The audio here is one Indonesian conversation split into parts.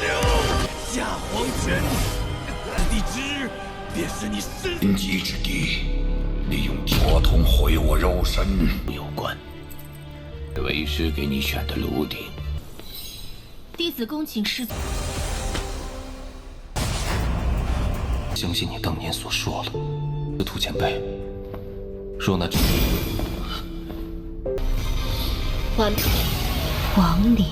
下黄泉，地之便是你身。阴极之地，利用佛童毁我肉身有关。为师给你选的炉鼎，弟子恭请师祖。相信你当年所说了，司徒前辈，若那王离。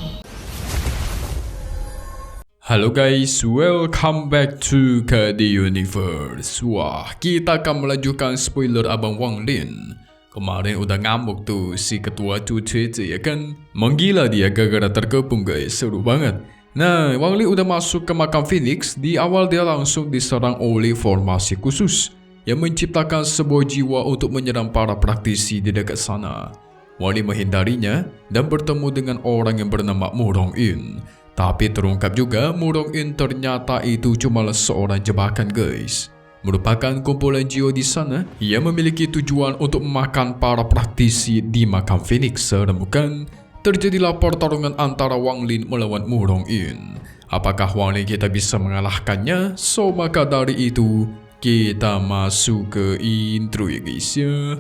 Halo guys, welcome back to KD Universe. Wah, kita akan melanjutkan spoiler Abang Wang Lin. Kemarin udah ngamuk tuh si ketua cucu ya kan. Menggila dia gara-gara terkepung guys, seru banget. Nah, Wang Lin udah masuk ke makam Phoenix. Di awal dia langsung diserang oleh formasi khusus yang menciptakan sebuah jiwa untuk menyerang para praktisi di dekat sana. Wang Lin menghindarinya dan bertemu dengan orang yang bernama Murong In. Tapi terungkap juga Murong In ternyata itu cuma seorang jebakan guys. Merupakan kumpulan jiwa di sana yang memiliki tujuan untuk memakan para praktisi di makam Phoenix. Dan bukan terjadilah pertarungan antara Wang Lin melawan Murong In. Apakah Wang Lin kita bisa mengalahkannya? So maka dari itu kita masuk ke intro ya guys ya.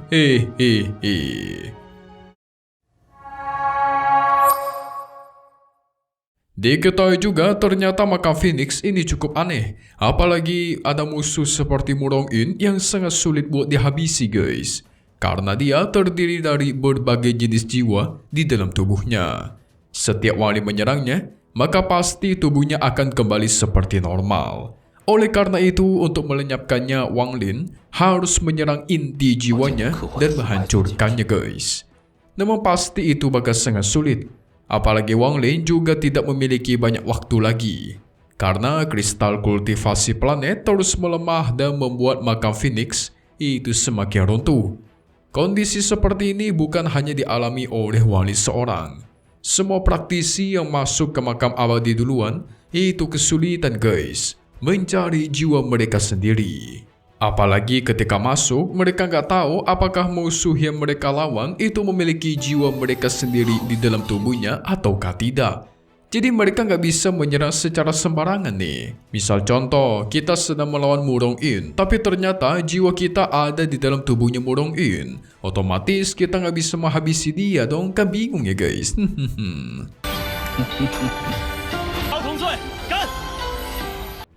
Diketahui juga ternyata makam Phoenix ini cukup aneh. Apalagi ada musuh seperti Murong In yang sangat sulit buat dihabisi guys. Karena dia terdiri dari berbagai jenis jiwa di dalam tubuhnya. Setiap wali menyerangnya, maka pasti tubuhnya akan kembali seperti normal. Oleh karena itu untuk melenyapkannya Wang Lin harus menyerang inti jiwanya dan menghancurkannya guys. Namun pasti itu bakal sangat sulit. Apalagi Wang Lin juga tidak memiliki banyak waktu lagi. Karena kristal kultivasi planet terus melemah dan membuat makam Phoenix itu semakin runtuh. Kondisi seperti ini bukan hanya dialami oleh Wang Lin seorang. Semua praktisi yang masuk ke makam abadi duluan itu kesulitan guys mencari jiwa mereka sendiri. Apalagi ketika masuk, mereka nggak tahu apakah musuh yang mereka lawan itu memiliki jiwa mereka sendiri di dalam tubuhnya ataukah tidak. Jadi mereka nggak bisa menyerang secara sembarangan nih. Misal contoh, kita sedang melawan Murong In, tapi ternyata jiwa kita ada di dalam tubuhnya Murong In. Otomatis kita nggak bisa menghabisi dia dong, kan bingung ya guys.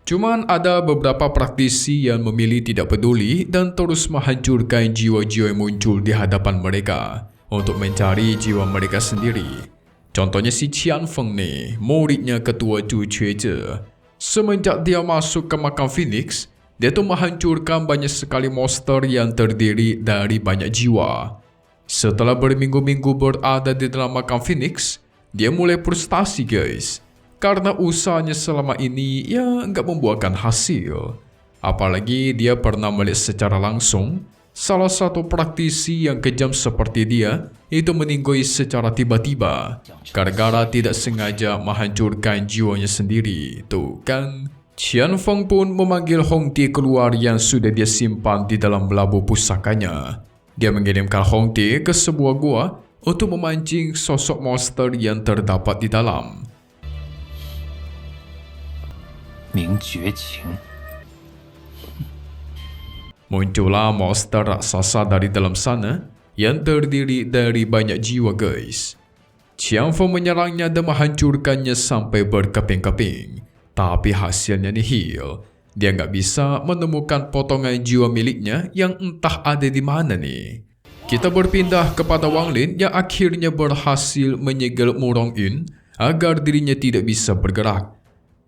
Cuman ada beberapa praktisi yang memilih tidak peduli dan terus menghancurkan jiwa-jiwa yang muncul di hadapan mereka untuk mencari jiwa mereka sendiri. Contohnya si Qian Feng nih, muridnya ketua Zhu Quezhi. Semenjak dia masuk ke makam Phoenix, dia tuh menghancurkan banyak sekali monster yang terdiri dari banyak jiwa. Setelah berminggu-minggu berada di dalam makam Phoenix, dia mulai frustasi guys. Karena usahanya selama ini ya nggak membuahkan hasil. Apalagi dia pernah melihat secara langsung salah satu praktisi yang kejam seperti dia itu meninggal secara tiba-tiba gara-gara tidak sengaja menghancurkan jiwanya sendiri. Tuh kan, Qian Feng pun memanggil Hong Ti keluar yang sudah dia simpan di dalam labu pusakanya. Dia mengirimkan Hong Ti ke sebuah gua untuk memancing sosok monster yang terdapat di dalam. Muncullah monster raksasa dari dalam sana yang terdiri dari banyak jiwa guys. Qian Feng menyerangnya dan menghancurkannya sampai berkeping-keping. Tapi hasilnya nihil. Dia nggak bisa menemukan potongan jiwa miliknya yang entah ada di mana nih. Kita berpindah kepada Wang Lin yang akhirnya berhasil menyegel Murong In agar dirinya tidak bisa bergerak.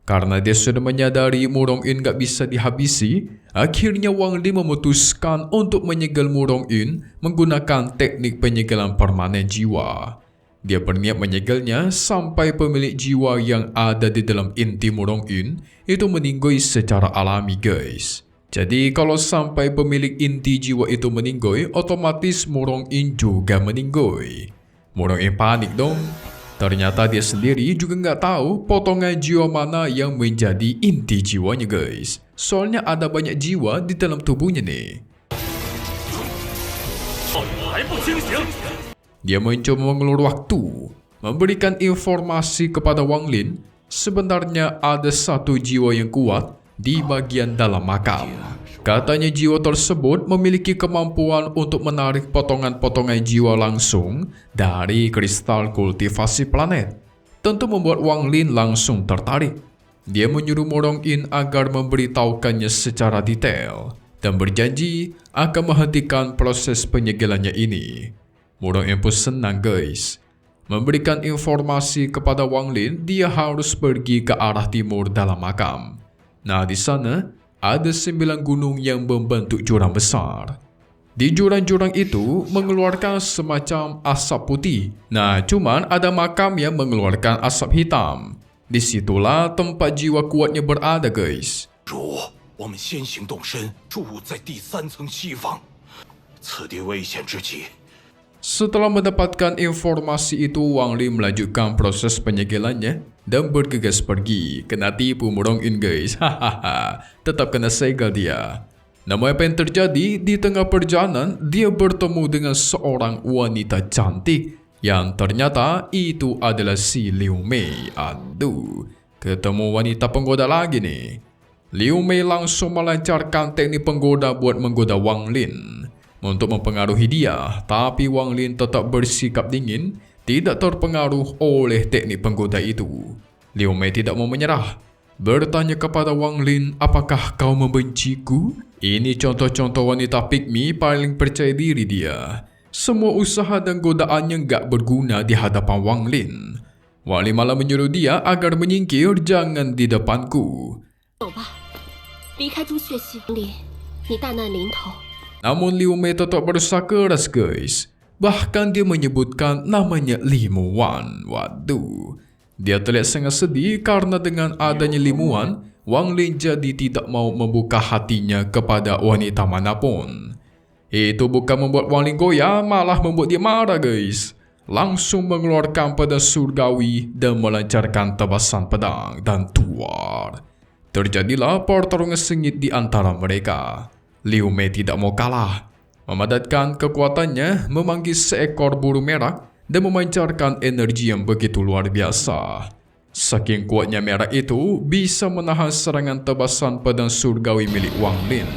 Karena dia sudah menyadari Murong In gak bisa dihabisi, akhirnya Wang Lin memutuskan untuk menyegel Murong In menggunakan teknik penyegelan permanen jiwa. Dia berniat menyegelnya sampai pemilik jiwa yang ada di dalam inti Murong In itu meninggal secara alami guys. Jadi kalau sampai pemilik inti jiwa itu meninggal, otomatis Murong In juga meninggal. Murong In panik dong. Ternyata dia sendiri juga nggak tahu potongan jiwa mana yang menjadi inti jiwanya guys. Soalnya ada banyak jiwa di dalam tubuhnya nih. Dia mencoba mengulur waktu, memberikan informasi kepada Wang Lin sebenarnya ada satu jiwa yang kuat di bagian dalam makam. Katanya jiwa tersebut memiliki kemampuan untuk menarik potongan-potongan jiwa langsung dari kristal kultivasi planet. Tentu membuat Wang Lin langsung tertarik. Dia menyuruh Murong In agar memberitahukannya secara detail dan berjanji akan menghentikan proses penyegelannya ini. Murong In pun senang guys. Memberikan informasi kepada Wang Lin, dia harus pergi ke arah timur dalam makam. Nah, di sana ada 9 gunung yang membentuk jurang besar. Di jurang-jurang itu mengeluarkan semacam asap putih. Nah, cuman ada makam yang mengeluarkan asap hitam. Disitulah tempat jiwa kuatnya berada guys. 主，我们先行动身，住在第3层西方，此地危险之极。 Setelah mendapatkan informasi itu, Wang Lin melanjutkan proses penyegelannya dan bergegas pergi. Kena tipu Murong In guys. Hahaha, tetap kena segel dia. Namun apa yang terjadi di tengah perjalanan, dia bertemu dengan seorang wanita cantik yang ternyata itu adalah si Liu Mei. Aduh, ketemu wanita penggoda lagi nih. Liu Mei langsung melancarkan teknik penggoda buat menggoda Wang Lin untuk mempengaruhi dia, tapi Wang Lin tetap bersikap dingin, tidak terpengaruh oleh teknik penggoda itu. Liu Mei tidak mau menyerah, bertanya kepada Wang Lin, apakah kau membenciku? Ini contoh-contoh wanita pygmy paling percaya diri dia. Semua usaha dan godaannya gak berguna di hadapan Wang Lin. Wang Lin malah menyuruh dia agar menyingkir, jangan di depanku. 走吧，离开朱雀系里，你大难临头。 Namun Liu Mei tetap berusaha keras guys. Bahkan dia menyebutkan namanya Limu Wan. Waduh. Dia terlihat sangat sedih karena dengan adanya Limu Wan, Wang Lin jadi tidak mau membuka hatinya kepada wanita manapun. Itu bukan membuat Wang Lin goyah, malah membuat dia marah guys. Langsung mengeluarkan pedang surgawi dan melancarkan tebasan pedang dan tuar. Terjadilah pertarungan sengit di antara mereka. Liu Mei tidak mau kalah, memadatkan kekuatannya, memanggil seekor burung merah dan memancarkan energi yang begitu luar biasa. Saking kuatnya merah itu bisa menahan serangan tebasan pedang surgawi milik Wang Lin.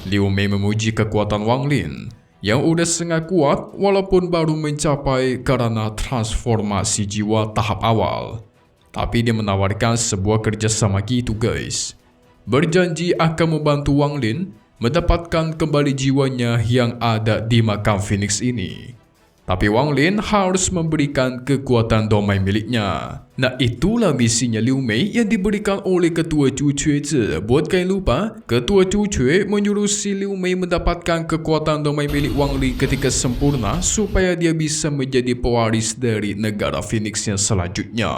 Liu Mei memuji kekuatan Wang Lin yang udah sangat kuat walaupun baru mencapai karena transformasi jiwa tahap awal. Tapi dia menawarkan sebuah kerjasama gitu guys. Berjanji akan membantu Wang Lin mendapatkan kembali jiwanya yang ada di makam Phoenix ini. Tapi Wang Lin harus memberikan kekuatan domain miliknya. Nah, itulah misinya Liu Mei yang diberikan oleh Ketua Chu Cue Zhi. Buat kalian lupa, Ketua Chu Cue menyuruh si Liu Mei mendapatkan kekuatan domain milik Wang Lin ketika sempurna supaya dia bisa menjadi pewaris dari negara Phoenix yang selanjutnya.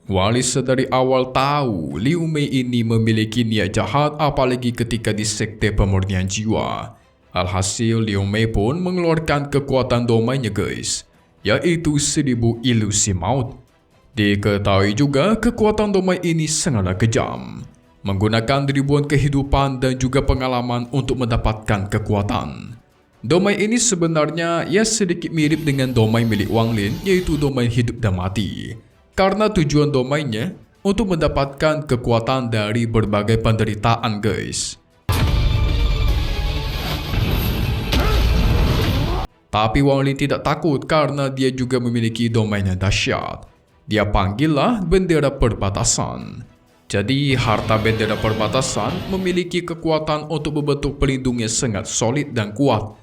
Wang Lin sedari awal tahu Liu Mei ini memiliki niat jahat, apalagi ketika di sekte pemurnian jiwa. Alhasil Liu Mei pun mengeluarkan kekuatan domainnya guys, yaitu 1000 ilusi maut. Diketahui juga kekuatan domain ini sangatlah kejam, menggunakan ribuan kehidupan dan juga pengalaman untuk mendapatkan kekuatan. Domain ini sebenarnya sedikit mirip dengan domain milik Wang Lin, yaitu domain hidup dan mati. Karena tujuan domainnya untuk mendapatkan kekuatan dari berbagai penderitaan guys. Tapi Wang Lin tidak takut karena dia juga memiliki domain yang dahsyat. Dia panggillah bendera perbatasan. Jadi harta bendera perbatasan memiliki kekuatan untuk membentuk pelindung yang sangat solid dan kuat.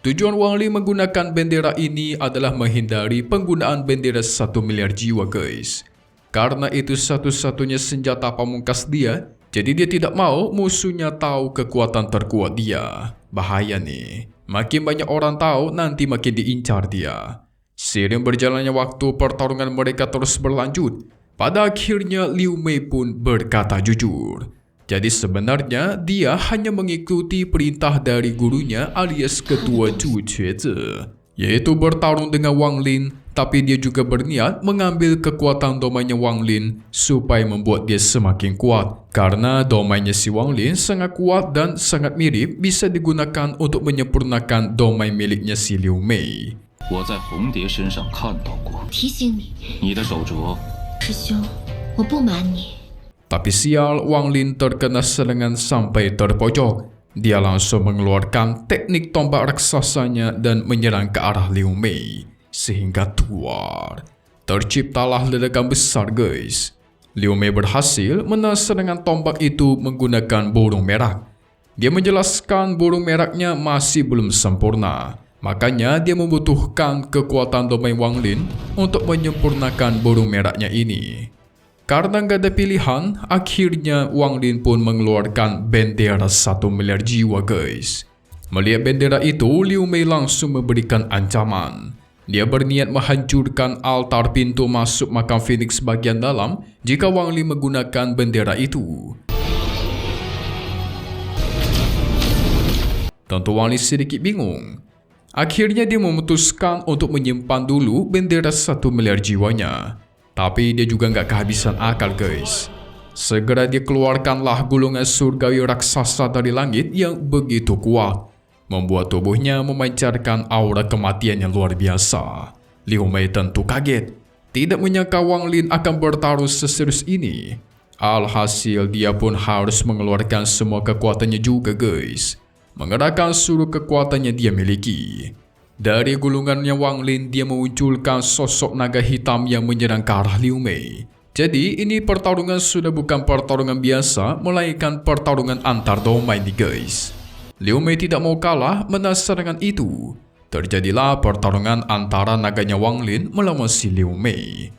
Tujuan Wang Lin menggunakan bendera ini adalah menghindari penggunaan bendera 1 miliar jiwa guys. Karena itu satu-satunya senjata pamungkas dia, jadi dia tidak mau musuhnya tahu kekuatan terkuat dia. Bahaya nih, makin banyak orang tahu nanti makin diincar dia. Seiring berjalannya waktu, pertarungan mereka terus berlanjut. Pada akhirnya Liu Mei pun berkata jujur. Jadi sebenarnya dia hanya mengikuti perintah dari gurunya alias Ketua Chu Cue Zhi, yaitu bertarung dengan Wang Lin, tapi dia juga berniat mengambil kekuatan domainnya Wang Lin supaya membuat dia semakin kuat. Karena domainnya si Wang Lin sangat kuat dan sangat mirip bisa digunakan untuk menyempurnakan domain miliknya si Liu Mei. 我在红蝶身上看到过，提醒你，你的手镯师兄，我不瞒你， Tapi sial, Wang Lin terkena serangan sampai terpojok. Dia langsung mengeluarkan teknik tombak raksasanya dan menyerang ke arah Liu Mei. Sehingga tuar. Terciptalah ledakan besar guys. Liu Mei berhasil menahan serangan tombak itu menggunakan burung merah. Dia menjelaskan burung merahnya masih belum sempurna. Makanya dia membutuhkan kekuatan domain Wang Lin untuk menyempurnakan burung merahnya ini. Karena nggak ada pilihan, akhirnya Wang Lin pun mengeluarkan bendera 1 miliar jiwa guys. Melihat bendera itu, Liu Mei langsung memberikan ancaman. Dia berniat menghancurkan altar pintu masuk makam Phoenix bagian dalam jika Wang Lin menggunakan bendera itu. Tentu Wang Lin sedikit bingung. Akhirnya dia memutuskan untuk menyimpan dulu bendera 1 miliar jiwanya. Tapi dia juga nggak kehabisan akal guys. Segera dia keluarkanlah gulungan surgawi raksasa dari langit yang begitu kuat, membuat tubuhnya memancarkan aura kematian yang luar biasa. Liu Mei tentu kaget, tidak menyangka Wang Lin akan bertaruh seserius ini. Alhasil dia pun harus mengeluarkan semua kekuatannya juga guys, mengerahkan seluruh kekuatannya dia miliki. Dari gulungannya Wang Lin, dia memunculkan sosok naga hitam yang menyerang ke arah Liu Mei. Jadi ini pertarungan sudah bukan pertarungan biasa, melainkan pertarungan antar domain nih guys. Liu Mei tidak mau kalah menahan serangan itu. Terjadilah pertarungan antara naganya Wang Lin melawan si Liu Mei.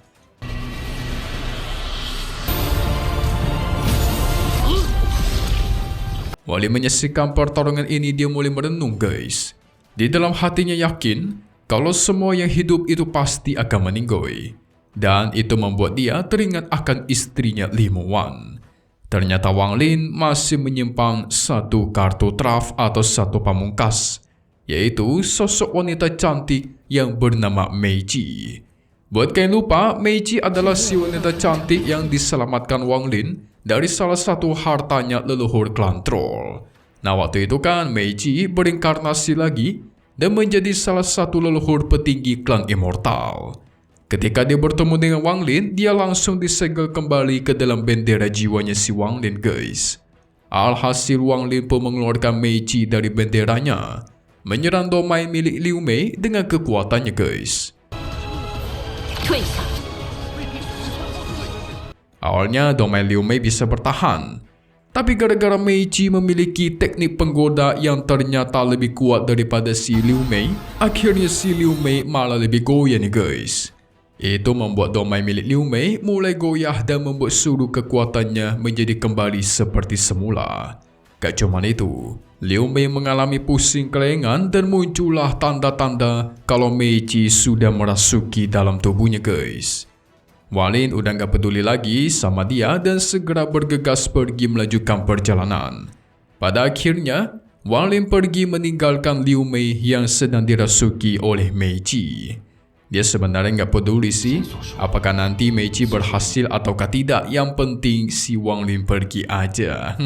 Wali menyaksikan pertarungan ini, dia mulai merenung guys. Di dalam hatinya yakin kalau semua yang hidup itu pasti akan meninggoy. Dan itu membuat dia teringat akan istrinya Li Muwan. Ternyata Wang Lin masih menyimpan satu kartu traf atau satu pamungkas, yaitu sosok wanita cantik yang bernama Mei Qi. Buat kalian lupa, Mei Qi adalah si wanita cantik yang diselamatkan Wang Lin dari salah satu hartanya leluhur klan Troll. Nah waktu itu kan Mei Qi berinkarnasi lagi dan menjadi salah satu leluhur petinggi klan Immortal. Ketika dia bertemu dengan Wang Lin, dia langsung disegel kembali ke dalam bendera jiwanya si Wang Lin guys. Alhasil Wang Lin pun mengeluarkan Mei Qi dari benderanya, menyerang domain milik Liu Mei dengan kekuatannya guys. Awalnya domain Liu Mei bisa bertahan, tapi gara-gara Mei Qi memiliki teknik penggoda yang ternyata lebih kuat daripada si Liu Mei, akhirnya si Liu Mei malah lebih goyah nih guys. Itu membuat domain milik Liu Mei mulai goyah dan membuat seluruh kekuatannya menjadi kembali seperti semula. Gak cuma itu, Liu Mei mengalami pusing kelengan dan muncullah tanda-tanda kalau Mei Qi sudah merasuki dalam tubuhnya guys. Wang Lin udah gak peduli lagi sama dia dan segera bergegas pergi melanjutkan perjalanan. Pada akhirnya, Wang Lin pergi meninggalkan Liu Mei yang sedang dirasuki oleh Mei Qi. Dia sebenarnya gak peduli sih apakah nanti Mei Qi berhasil ataukah tidak, yang penting si Wang Lin pergi aja.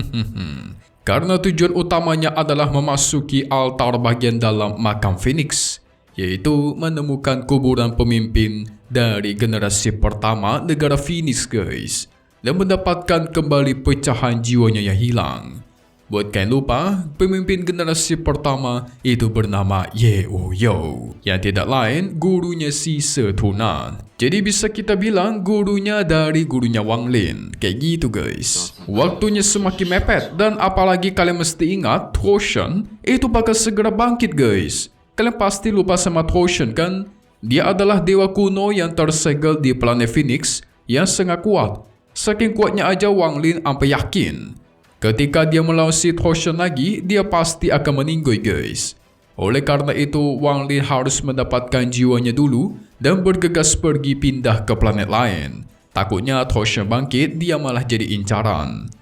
Karena tujuan utamanya adalah memasuki altar bagian dalam makam Phoenix, yaitu menemukan kuburan pemimpin dari generasi pertama negara Phoenix guys, dan mendapatkan kembali pecahan jiwanya yang hilang. Buat kalian lupa, pemimpin generasi pertama itu bernama Ye Ouyou, yang tidak lain gurunya si Setunan. Jadi bisa kita bilang gurunya dari gurunya Wang Lin, kayak gitu guys. Waktunya semakin mepet, dan apalagi kalian mesti ingat Toshan itu bakal segera bangkit guys. Kalian pasti lupa sama Toshan kan? Dia adalah dewa kuno yang tersegel di planet Phoenix yang sangat kuat. Saking kuatnya aja Wang Lin sampai yakin ketika dia melawan si Toshan lagi, dia pasti akan meninggoy guys. Oleh karena itu, Wang Lin harus mendapatkan jiwanya dulu dan bergegas pergi pindah ke planet lain. Takutnya Toshan bangkit, dia malah jadi incaran.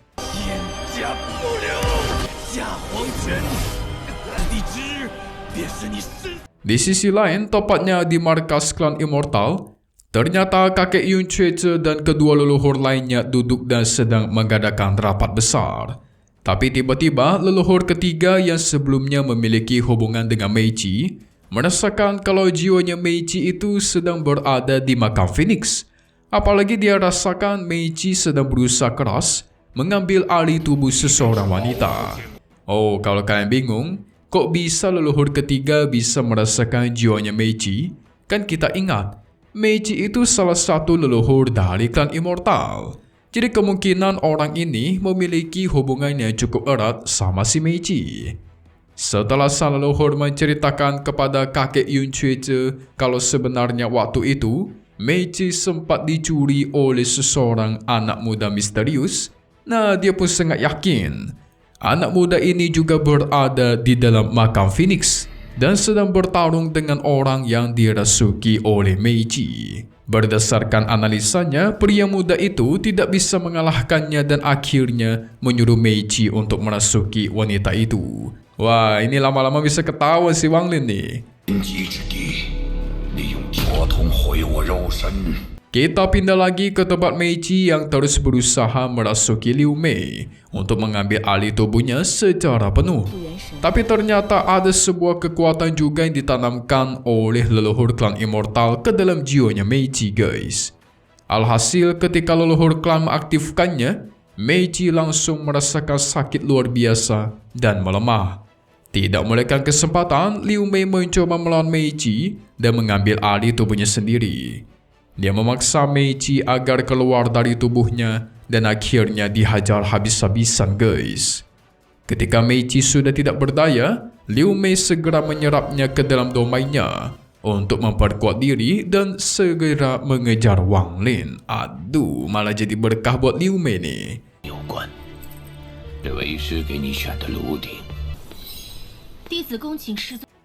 Di sisi lain, tepatnya di markas klan Immortal, ternyata kakek Yun Cece dan kedua leluhur lainnya duduk dan sedang mengadakan rapat besar. Tapi tiba-tiba leluhur ketiga yang sebelumnya memiliki hubungan dengan Mei Qi merasakan kalau jiwanya Mei Qi itu sedang berada di makam Phoenix. Apalagi dia rasakan Meiji sedang berusaha keras mengambil alih tubuh seseorang wanita. Oh, kalau kalian bingung, kok bisa leluhur ketiga bisa merasakan jiwanya Meiji? Kan kita ingat, Meiji itu salah satu leluhur dari klan immortal. Jadi kemungkinan orang ini memiliki hubungan yang cukup erat sama si Meiji. Setelah sang leluhur menceritakan kepada kakek Yun Chue kalau sebenarnya waktu itu Meiji sempat dicuri oleh seseorang anak muda misterius, nah dia pun sangat yakin anak muda ini juga berada di dalam makam Phoenix dan sedang bertarung dengan orang yang dirasuki oleh Meiji. Berdasarkan analisanya, pria muda itu tidak bisa mengalahkannya dan akhirnya menyuruh Meiji untuk merasuki wanita itu. Wah, ini lama-lama bisa ketawa si Wang Lin nih. Kita pindah lagi ke tempat Meiji yang terus berusaha merasuki Liu Mei untuk mengambil alih tubuhnya secara penuh. Tapi ternyata ada sebuah kekuatan juga yang ditanamkan oleh leluhur klan immortal ke dalam jiwanya Meiji, guys. Alhasil ketika leluhur klan mengaktifkannya, Meiji langsung merasakan sakit luar biasa dan melemah. Tidak melewatkan kesempatan, Liu Mei mencoba melawan Meiji dan mengambil alih tubuhnya sendiri. Dia memaksa Meiji agar keluar dari tubuhnya dan akhirnya dihajar habis-habisan, guys. Ketika Meiji sudah tidak berdaya, Liu Mei segera menyerapnya ke dalam domainnya untuk memperkuat diri dan segera mengejar Wang Lin. Aduh, malah jadi berkah buat Liu Mei nih.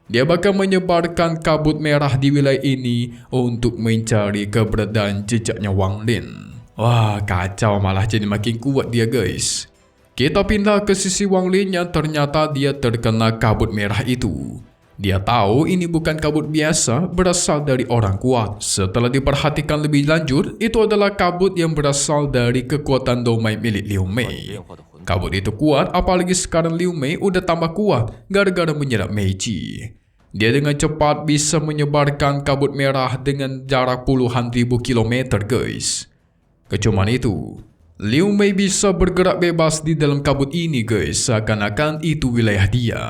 Dia bakal menyebarkan kabut merah di wilayah ini untuk mencari keberadaan jejaknya Wang Lin. Wah, kacau, malah jadi makin kuat dia, guys. Kita pindah ke sisi Wang Lin yang ternyata dia terkena kabut merah itu. Dia tahu ini bukan kabut biasa berasal dari orang kuat. Setelah diperhatikan lebih lanjut, itu adalah kabut yang berasal dari kekuatan domain milik Liu Mei. Kabut itu kuat, apalagi sekarang Liu Mei udah tambah kuat gara-gara menyerap Meiji. Dia dengan cepat bisa menyebarkan kabut merah dengan jarak puluhan ribu kilometer, guys. Kecuman itu, Liu Mei bisa bergerak bebas di dalam kabut ini, guys, seakan-akan itu wilayah dia.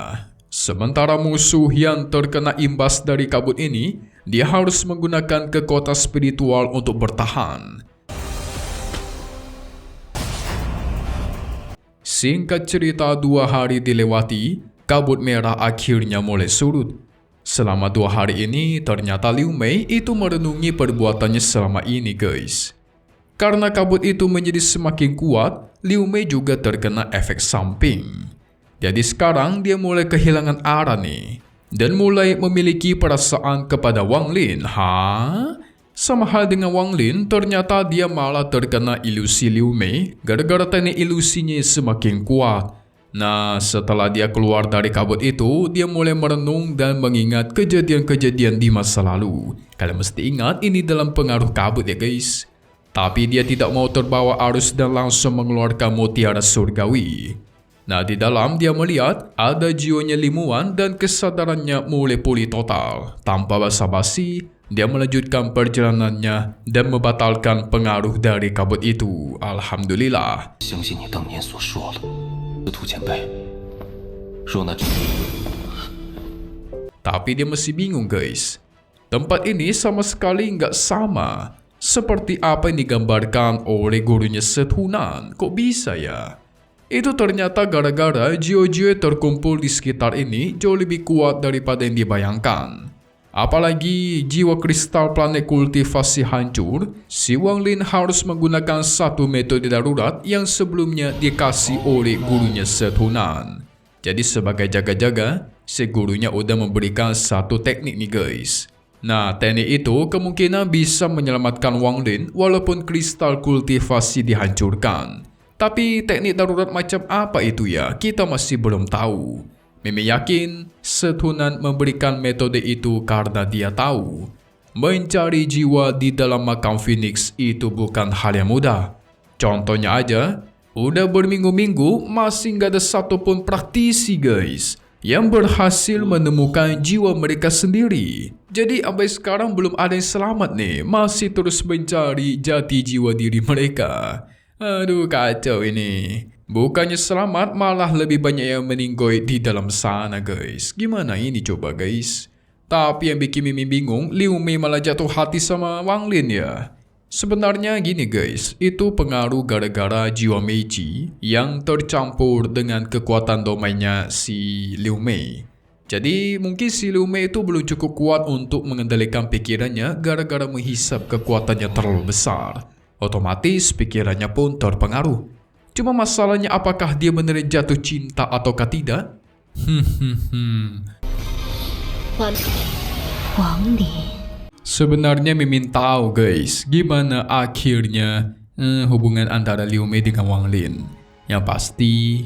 Sementara musuh yang terkena imbas dari kabut ini, dia harus menggunakan kekuatan spiritual untuk bertahan. Singkat cerita, 2 hari dilewati, kabut merah akhirnya mulai surut. Selama 2 hari ini, ternyata Liu Mei itu merenungi perbuatannya selama ini, guys. Karena kabut itu menjadi semakin kuat, Liu Mei juga terkena efek samping. Jadi sekarang dia mulai kehilangan arah nih, dan mulai memiliki perasaan kepada Wang Lin. Sama hal dengan Wang Lin, ternyata dia malah terkena ilusi Liu Mei gara-gara teknik ilusinya semakin kuat. Nah, setelah dia keluar dari kabut itu, dia mulai merenung dan mengingat kejadian-kejadian di masa lalu. Kalian mesti ingat ini dalam pengaruh kabut ya, guys. Tapi dia tidak mau terbawa arus dan langsung mengeluarkan mutiara surgawi. Nah, di dalam dia melihat ada jiwanya Limuan dan kesadarannya mulai pulih total. Tanpa basa-basi, dia melanjutkan perjalanannya dan membatalkan pengaruh dari kabut itu. Alhamdulillah. Tapi dia masih bingung, guys. Tempat ini sama sekali nggak sama seperti apa yang digambarkan oleh gurunya Sethunan. Kok bisa ya? Itu ternyata gara-gara jiwa-jiwa terkumpul di sekitar ini jauh lebih kuat daripada yang dibayangkan. Apalagi jiwa kristal planet kultivasi hancur, si Wang Lin harus menggunakan satu metode darurat yang sebelumnya dikasih oleh gurunya Sethunan. Jadi sebagai jaga-jaga, si gurunya udah memberikan satu teknik nih, guys. Nah, teknik itu kemungkinan bisa menyelamatkan Wang Lin walaupun kristal kultivasi dihancurkan. Tapi teknik darurat macam apa itu ya? Kita masih belum tahu. Mimi yakin Sethunan memberikan metode itu karena dia tahu mencari jiwa di dalam makam Phoenix itu bukan hal yang mudah. Contohnya aja, udah berminggu-minggu masih nggak ada satupun praktisi, guys, yang berhasil menemukan jiwa mereka sendiri. Jadi sampai sekarang belum ada yang selamat nih, masih terus mencari jati jiwa diri mereka. Aduh, kacau ini. Bukannya selamat, malah lebih banyak yang meninggoy di dalam sana, guys. Gimana ini coba, guys? Tapi yang bikin Mimin bingung, Liu Mei malah jatuh hati sama Wang Lin ya. Sebenarnya gini guys, itu pengaruh gara-gara jiwa Meiji yang tercampur dengan kekuatan domainnya si Liu Mei. Jadi mungkin si Liu Mei itu belum cukup kuat untuk mengendalikan pikirannya gara-gara menghisap kekuatannya terlalu besar. Otomatis pikirannya pun terpengaruh. Cuma masalahnya apakah dia beneran jatuh cinta ataukah tidak? Wang Lin. Sebenarnya Mimin tahu guys, gimana akhirnya hubungan antara Liu Mei dengan Wang Lin. Yang pasti,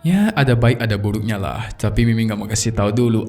ya ada baik ada buruknya lah. Tapi Mimin gak mau kasih tahu dulu,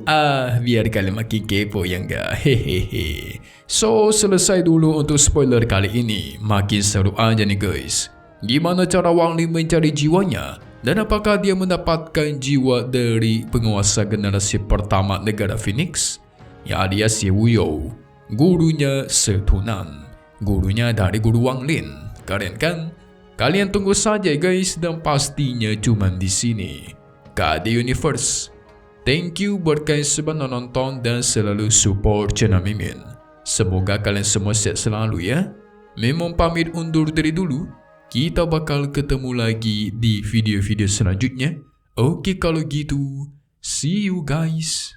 biar kalian makin kepo ya enggak. Hehehe. So selesai dulu untuk spoiler kali ini. Makin seru aja nih guys. Gimana cara Wang Lin mencari jiwanya? Dan apakah dia mendapatkan jiwa dari penguasa generasi pertama negara Phoenix? Ya alias si Wuyo, gurunya Setunan, gurunya dari guru Wang Lin. Keren kan? Kalian tunggu saja guys, dan pastinya cuma di sini, KD Universe. Thank you buat kalian semua nonton dan selalu support channel Mimin. Semoga kalian semua sehat selalu ya. Mimin pamit undur diri dulu. Kita bakal ketemu lagi di video-video selanjutnya. Oke kalau gitu, see you guys.